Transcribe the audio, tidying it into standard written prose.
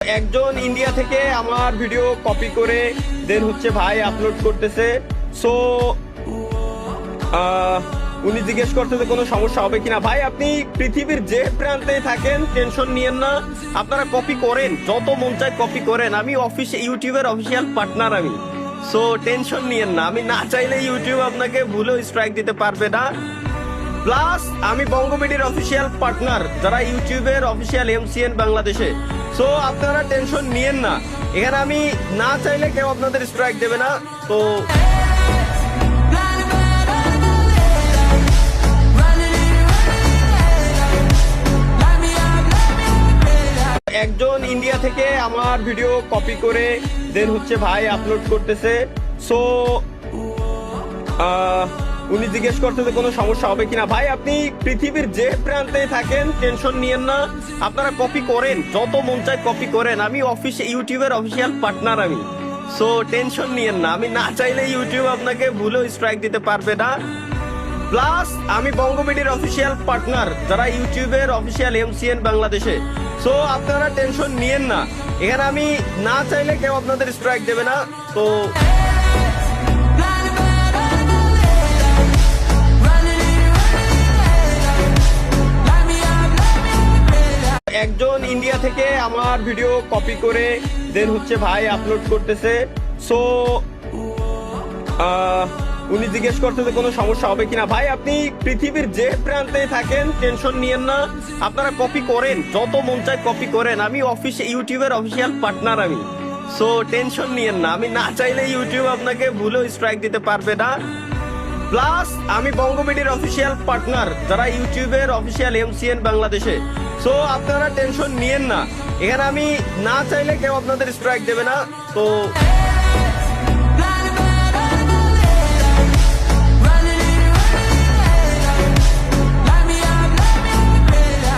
একজন ইন্ডিয়া থেকে আমার ভিডিও কপি করে দেন ভাই আপলোড করতেছে। সো উনি জিজ্ঞেস করতেছে কোনো সমস্যা হবে কিনা। ভাই আপনি পৃথিবীর যে প্রান্তে থাকেন টেনশন নিয়েন না, আপনারা কপি করেন, যত মন চায় কপি করেন। আমি ইউটিউবের অফিসিয়াল পার্টনার আমি। সো টেনশন নিয়েন না, আমি না চাইলে ইউটিউব আপনাকে ভুলেও স্ট্রাইক দিতে পারবে না। প্লাস আমি বঙ্গবিডির অফিসিয়াল পার্টনার, যারা ইউটিউবের অফিসিয়াল এমসিএন বাংলাদেশে। সো আপনারা টেনশন নিয়েন না, এখানে আমি না চাইলে কেউ আপনাদের স্ট্রাইক দেবে না। তো একজন ইন্ডিয়া থেকে আমার ভিডিও কপি করে দেন ভাই আপলোড করতেছে। সো উনি জিজ্ঞেস করতেছে কোনো সমস্যা হবে কিনা। ভাই আপনি পৃথিবীর যে প্রান্তে থাকেন টেনশন নিয়েন না, আপনারা কপি করেন, যত মন চায় কপি করেন। আমি ইউটিউবের অফিসিয়াল পার্টনার আমি। সো টেনশন নিয়েন না, আমি না চাইলে ইউটিউব আপনাকে ভুলেও স্ট্রাইক দিতে পারবে না। প্লাস আমি বঙ্গবিডির অফিসিয়াল পার্টনার, যারা ইউটিউবের অফিসিয়াল এমসিএন বাংলাদেশে। সো আপনারা টেনশন নিয়েন না, এখানে আমি না চাইলে কেউ আপনাদের স্ট্রাইক দেবে না। তো একজন ইন্ডিয়া থেকে আমার ভিডিও কপি করে দেন ভাই আপলোড করতেছে। সো উনি জিজ্ঞেস করতেছে কোনো সমস্যা হবে কিনা। ভাই আপনি পৃথিবীর যে প্রান্তে থাকেন টেনশন নিয়েন না, আপনারা কপি করেন, যত মন চায় কপি করেন। আমি ইউটিউবের অফিসিয়াল পার্টনার আমি। সো টেনশন নিয়েন না, আমি না চাইলে ইউটিউব আপনাকে ভুলেও স্ট্রাইক দিতে পারবে না। প্লাস আমি বঙ্গবিডির অফিসিয়াল পার্টনার, যারা ইউটিউবের অফিসিয়াল এমসিএন বাংলাদেশে। সো আপনারা টেনশন নিয়েন না, এখানে আমি না চাইলে কেউ আপনাদের স্ট্রাইক দেবে না। তো